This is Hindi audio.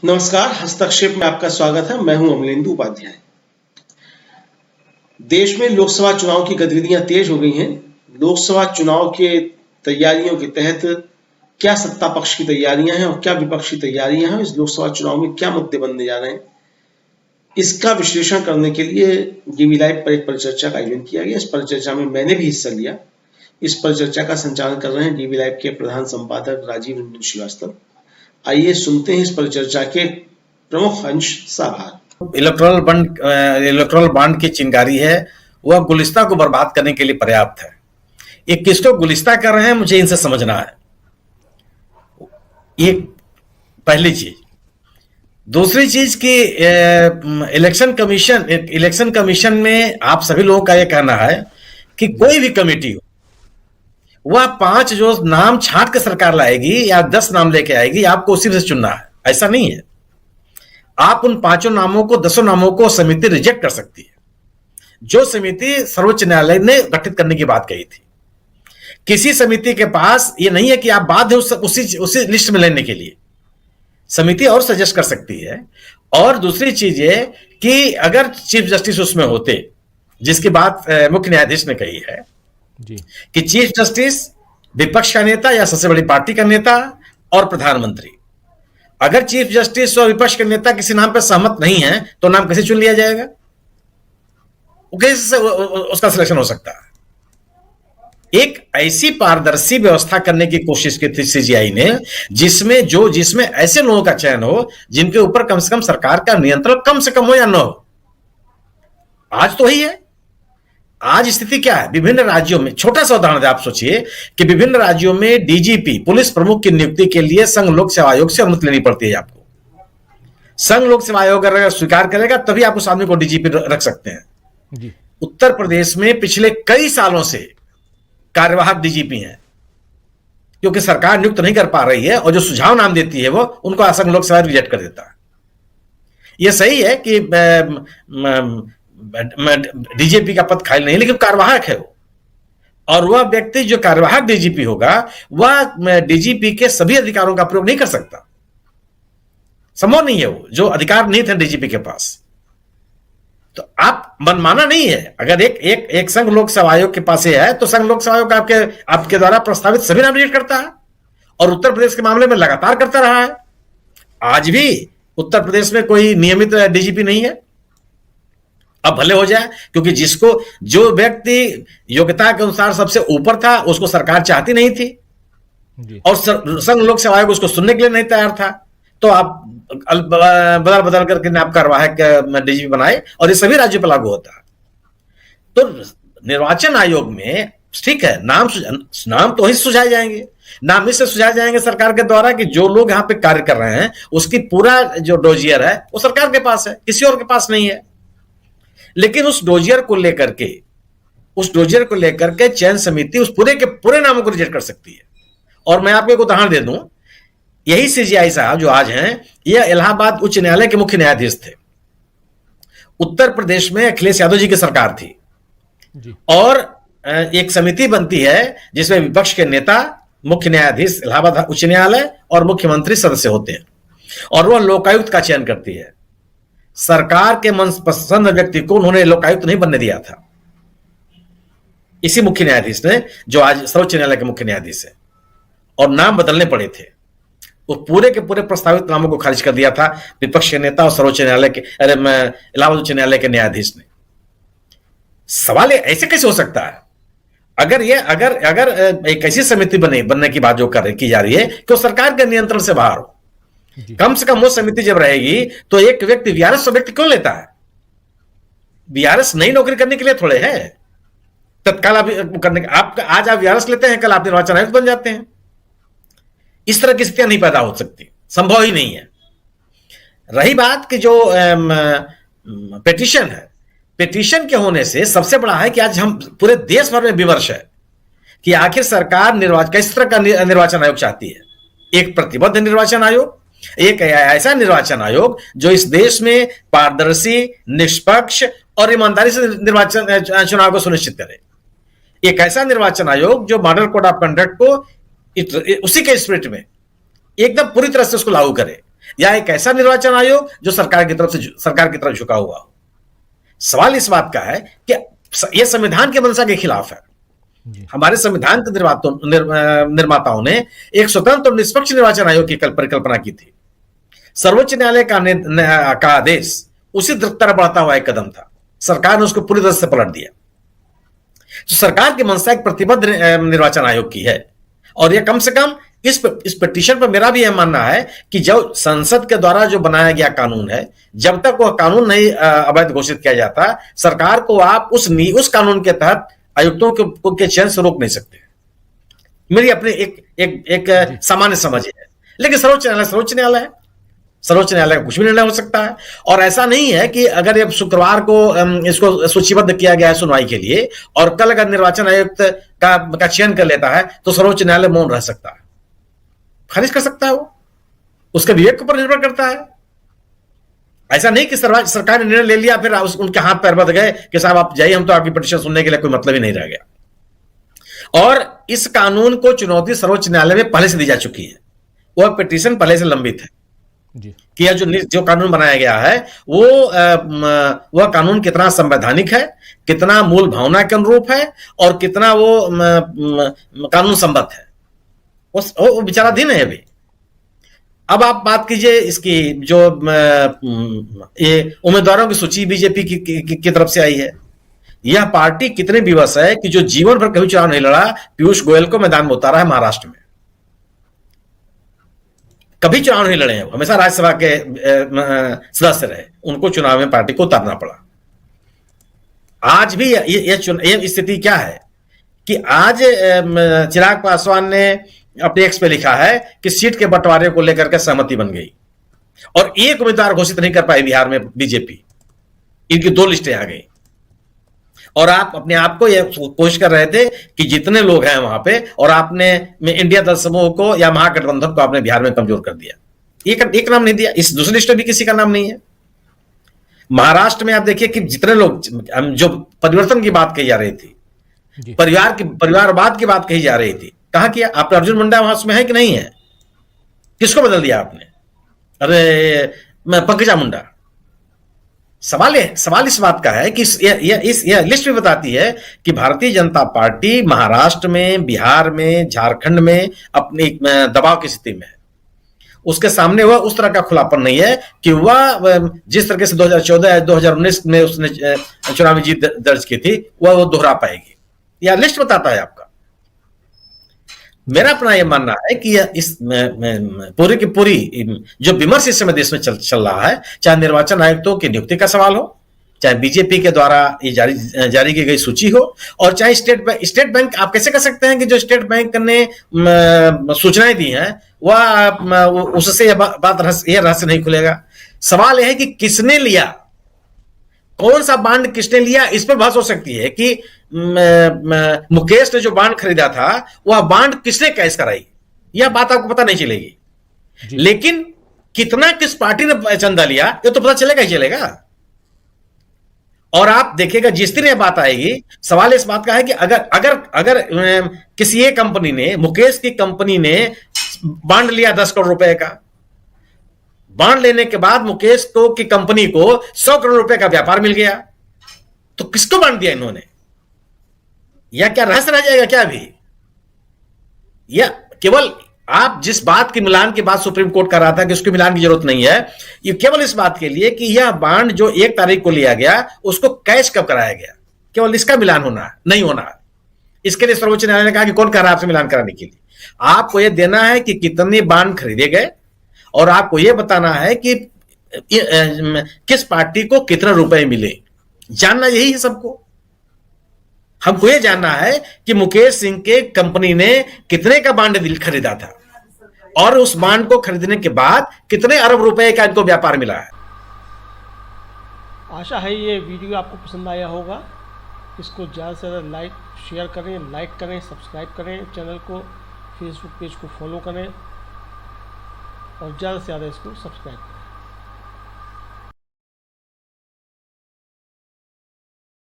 नमस्कार, हस्तक्षेप में आपका स्वागत है। मैं हूं अमलेंदु उपाध्याय। देश में लोकसभा चुनाव की गतिविधियां तेज हो गई हैं। लोकसभा चुनाव के तैयारियों के तहत क्या सत्ता पक्ष की तैयारियां हैं और क्या विपक्ष की तैयारियां हैं, इस लोकसभा चुनाव में क्या मुद्दे बनने जा रहे हैं, इसका विश्लेषण करने के लिए डीवी लाइव पर एक परिचर्चा का आयोजन किया गया। इस परिचर्चा में मैंने भी हिस्सा लिया। इस परिचर्चा का संचालन कर रहे हैं डीवी लाइव के प्रधान संपादक राजीव रंजन श्रीवास्तव। आइए सुनते हैं इस परिचर्चा के प्रमुख अंश साभार। इलेक्ट्रल बॉन्ड की चिंगारी है, वह गुलिस्ता को बर्बाद करने के लिए पर्याप्त है। ये किसको गुलिस्ता कर रहे हैं, मुझे इनसे समझना है। ये पहली चीज। दूसरी चीज कि इलेक्शन कमीशन में आप सभी लोगों का यह कहना है कि कोई भी कमेटी हो, वह 5 जो नाम छांट के सरकार लाएगी या 10 नाम लेके आएगी, आपको उसी में से चुनना है। ऐसा नहीं है। आप उन 5 नामों को, 10 नामों को समिति रिजेक्ट कर सकती है, जो समिति सर्वोच्च न्यायालय ने गठित करने की बात कही थी। किसी समिति के पास ये नहीं है कि आप बाध्य उसी लिस्ट में लेने के लिए। समिति और सजेस्ट कर सकती है। और दूसरी चीज ये कि अगर चीफ जस्टिस उसमें होते, जिसकी बात मुख्य न्यायाधीश ने कही है जी, कि चीफ जस्टिस, विपक्ष का नेता या सबसे बड़ी पार्टी का नेता और प्रधानमंत्री। अगर चीफ जस्टिस और विपक्ष के नेता किसी नाम पर सहमत नहीं है तो नाम कैसे चुन लिया जाएगा? वो कैसे उसका सिलेक्शन हो सकता है? एक ऐसी पारदर्शी व्यवस्था करने की कोशिश की थी सीजीआई ने, जिसमें ऐसे लोगों का चयन हो जिनके ऊपर कम से कम सरकार का नियंत्रण कम से कम हो या न हो। आज तो ही है। आज स्थिति क्या है? विभिन्न राज्यों में, छोटा सा उदाहरण आप सोचिए कि विभिन्न राज्यों में डीजीपी, पुलिस प्रमुख की नियुक्ति के लिए संघ लोक सेवा आयोग से अनुमति लेनी पड़ती है आपको। संघ लोक सेवा आयोग अगर स्वीकार करेगा तभी आप उस आदमी को डीजीपी रख सकते हैं जी। उत्तर प्रदेश में पिछले कई सालों से कार्यवाहक डीजीपी हैं, क्योंकि सरकार नियुक्त नहीं कर पा रही है और जो सुझाव नाम देती है वो उनको संघ लोक सेवा रिजेक्ट कर देता है। यह सही है कि डीजीपी का पद खाली नहीं, लेकिन कार्यवाहक है वो। और वह व्यक्ति जो कार्यवाहक डीजीपी होगा, वह डीजीपी के सभी अधिकारों का प्रयोग नहीं कर सकता। संभव नहीं है, वो जो अधिकार नहीं थे डीजीपी के पास। तो आप मनमाना नहीं है। अगर एक संघ लोक सेवा आयोग के पास है तो संघ लोक सेवा आयोग आपके द्वारा प्रस्तावित सभी नाम रिजेक्ट करता है, और उत्तर प्रदेश के मामले में लगातार करता रहा है। आज भी उत्तर प्रदेश में कोई नियमित डीजीपी नहीं है। अब भले हो जाए, क्योंकि जो व्यक्ति योग्यता के अनुसार सबसे ऊपर था उसको सरकार चाहती नहीं थी और संघ लोक सेवा आयोग उसको सुनने के लिए नहीं तैयार था, तो आप बदल करके आप कार्यवाहक डीजीपी बनाए, और ये सभी राज्यों पर लागू होता है। तो निर्वाचन आयोग में ठीक है, नाम तो ही सुझाए जाएंगे। नाम इससे सुझाए जाएंगे सरकार के द्वारा कि जो लोग यहां पे कार्य कर रहे हैं उसकी पूरा जो डोजियर है वो सरकार के पास है, किसी और के पास नहीं है। लेकिन उस डोजियर को लेकर के चयन समिति उस पूरे के पूरे नामों को रिजेक्ट कर सकती है। और मैं आपको एक उदाहरण दे दूं, यही सीजीआई साहब जो आज हैं, यह इलाहाबाद उच्च न्यायालय के मुख्य न्यायाधीश थे। उत्तर प्रदेश में अखिलेश यादव जी की सरकार थी जी। और एक समिति बनती है जिसमें विपक्ष के नेता, मुख्य न्यायाधीश इलाहाबाद उच्च न्यायालय और मुख्यमंत्री सदस्य होते हैं, और वह लोकायुक्त का चयन करती है। सरकार के मनपसंद व्यक्ति को उन्होंने लोकायुक्त नहीं बनने दिया था, इसी मुख्य न्यायाधीश ने, जो आज सर्वोच्च न्यायालय के मुख्य न्यायाधीश है। और नाम बदलने पड़े थे। वो पूरे के पूरे प्रस्तावित नामों को खारिज कर दिया था विपक्ष के नेता और सर्वोच्च न्यायालय के, इलाहाबाद उच्च न्यायालय के न्यायाधीश ने। सवाल ऐसे कैसे हो सकता है? अगर एक ऐसी समिति बनने की बात जो की जा रही है कि सरकार के नियंत्रण से बाहर हो, कम से कम वो समिति जब रहेगी तो एक व्यक्ति वीआरएस व्यक्ति क्यों लेता है? वीआरएस नई नौकरी करने के लिए थोड़े है, तत्काल आप करने के। आज आप वीआरएस लेते हैं, कल आप निर्वाचन आयुक्त बन जाते हैं। इस तरह की स्थितियां नहीं पैदा हो सकती, संभव ही नहीं है। रही बात कि जो पिटीशन है, पिटीशन के होने से सबसे बड़ा है कि आज हम पूरे देश भर में विमर्श है कि आखिर सरकार किस तरह का निर्वाचन आयोग चाहती है। एक प्रतिबद्ध निर्वाचन आयोग, एक ऐसा निर्वाचन आयोग जो इस देश में पारदर्शी, निष्पक्ष और ईमानदारी से चुनाव को सुनिश्चित करे। एक ऐसा निर्वाचन आयोग जो मॉडल कोड ऑफ कंडक्ट को उसी के स्पिरिट में एकदम पूरी तरह से उसको लागू करे। या एक ऐसा निर्वाचन आयोग जो सरकार की तरफ झुका हुआ हो। सवाल इस बात का है कि यह संविधान के मंशा के खिलाफ है। हमारे संविधान के निर्माताओं ने एक स्वतंत्र और निष्पक्ष निर्वाचन आयोग की परिकल्पना की थी। सर्वोच्च न्यायालय का आदेश उसी तरह बढ़ता हुआ एक कदम था। सरकार ने उसको पूरी तरह से पलट दिया। तो सरकार की मंशा एक प्रतिबद्ध निर्वाचन आयोग की है, और यह कम से कम इस पिटीशन पर मेरा भी यह मानना है कि जो संसद के द्वारा जो बनाया गया कानून है, जब तक वह कानून नहीं अवैध घोषित किया जाता, सरकार को आप उस कानून के तहत आयुक्तों के चयन से रोक नहीं सकते। मेरी अपनी एक सामान्य समझ है। लेकिन सर्वोच्च न्यायालय है, सर्वोच्च न्यायालय का कुछ भी निर्णय हो सकता है। और ऐसा नहीं है कि अगर ये शुक्रवार को इसको सूचीबद्ध किया गया है सुनवाई के लिए, और कल अगर निर्वाचन आयुक्त का चयन कर लेता है, तो सर्वोच्च न्यायालय मौन रह सकता है, खारिज कर सकता है। वो उसके विवेक के ऊपर निर्भर करता है। ऐसा नहीं कि सरकार ने निर्णय ले लिया फिर उनके हाथ पैर बंध गए कि साहब आप जाइए, हम तो आपकी पिटीशन सुनने के लिए कोई मतलब ही नहीं रह गया। और इस कानून को चुनौती सर्वोच्च न्यायालय में पहले से दी जा चुकी है। वह पिटीशन पहले से लंबित है कि यह जो कानून बनाया गया है वह कानून कितना संवैधानिक है, कितना मूल भावना के अनुरूप है, और कितना वो कानून सम्मत है। वो विचाराधीन है अभी। अब आप बात कीजिए इसकी जो ये उम्मीदवारों की सूची बीजेपी की तरफ से आई है। यह पार्टी कितने विवश है कि जो जीवन भर कभी चुनाव नहीं लड़ा, पीयूष गोयल को मैदान में उतारा है महाराष्ट्र में। कभी चुनाव नहीं लड़े हैं, हमेशा राज्यसभा के सदस्य रहे, उनको चुनाव में पार्टी को उतारना पड़ा। आज भी ये स्थिति क्या है कि आज चिराग पासवान ने अपने एक्स पे लिखा है कि सीट के बंटवारे को लेकर के सहमति बन गई, और एक उम्मीदवार घोषित नहीं कर पाई बिहार में बीजेपी। इनकी 2 लिस्टें आ गई, और आप अपने आप को यह कोशिश कर रहे थे कि जितने लोग हैं वहां पे, और आपने इंडिया दल समूह को या महागठबंधन को आपने बिहार में कमजोर कर दिया। एक नाम नहीं दिया। इस दूसरी लिस्ट में भी किसी का नाम नहीं है। महाराष्ट्र में आप देखिए कि जितने लोग, जो परिवर्तन की बात कही जा रही थी, परिवारवाद की बात कही जा रही थी, कहां किया आपने? अर्जुन मुंडा वहां उसमें है कि नहीं है? किसको बदल दिया आपने? अरे पंकजा मुंडा। सवाल इस बात का है कि यह लिस्ट भी बताती है कि भारतीय जनता पार्टी महाराष्ट्र में, बिहार में, झारखंड में अपनी दबाव की स्थिति में है। उसके सामने वह उस तरह का खुलापन नहीं है कि वह जिस तरह से 2014 या 2019 में उसने चुनावी जीत दर्ज की थी, वह दोहरा पाएगी। यह लिस्ट बताता है आपका। मेरा अपना यह मानना है कि इस पूरी की पूरी जो विमर्श इस समय देश में चल रहा है, चाहे निर्वाचन आयुक्तों की नियुक्ति का सवाल हो, चाहे बीजेपी के द्वारा ये जारी की गई सूची हो, और चाहे स्टेट बैंक। आप कैसे कह सकते हैं कि जो स्टेट बैंक ने सूचनाएं दी हैं वह उससे यह रहस्य नहीं खुलेगा? सवाल यह है कि किसने लिया, कौन सा बांड किसने लिया। इस पर बहस हो सकती है कि मुकेश ने जो बांड खरीदा था वह बांड किसने कैश कराई, यह बात आपको पता नहीं चलेगी। लेकिन कितना किस पार्टी ने चंदा लिया यह तो पता चलेगा ही चलेगा। और आप देखिएगा जिस दिन यह बात आएगी, सवाल इस बात का है कि अगर किसी एक कंपनी ने, मुकेश की कंपनी ने बांड लिया 10 करोड़ रुपए का, बांड लेने के बाद मुकेश की कंपनी को 100 करोड़ रुपए का व्यापार मिल गया, तो किसको बांड दिया इन्होंने? या क्या रहस्य रह जाएगा क्या अभी? या केवल आप जिस बात की मिलान की बात सुप्रीम कोर्ट कर रहा था कि उसकी मिलान की जरूरत नहीं है, ये केवल इस बात के लिए कि यह बांड जो 1 तारीख को लिया गया उसको कैश कब कराया गया, केवल इसका मिलान होना नहीं होना। इसके लिए सर्वोच्च न्यायालय ने कहा कि कौन कह रहा है आपसे मिलान कराने के लिए? आपको यह देना है कि कितने बांड खरीदे गए, और आपको यह बताना है कि किस पार्टी को कितने रुपए मिले। जानना यही है सबको। हमको यह जानना है कि मुकेश सिंह के कंपनी ने कितने का बांड खरीदा था, और उस बांड को खरीदने के बाद कितने अरब रुपए का इनको व्यापार मिला है। आशा है ये वीडियो आपको पसंद आया होगा। इसको ज़्यादा से ज़्यादा शेयर करें, लाइक करें, सब्सक्राइब करें चैनल को, फेसबुक पेज को फॉलो करें, और ज़्यादा से ज़्यादा इसको सब्सक्राइब करें।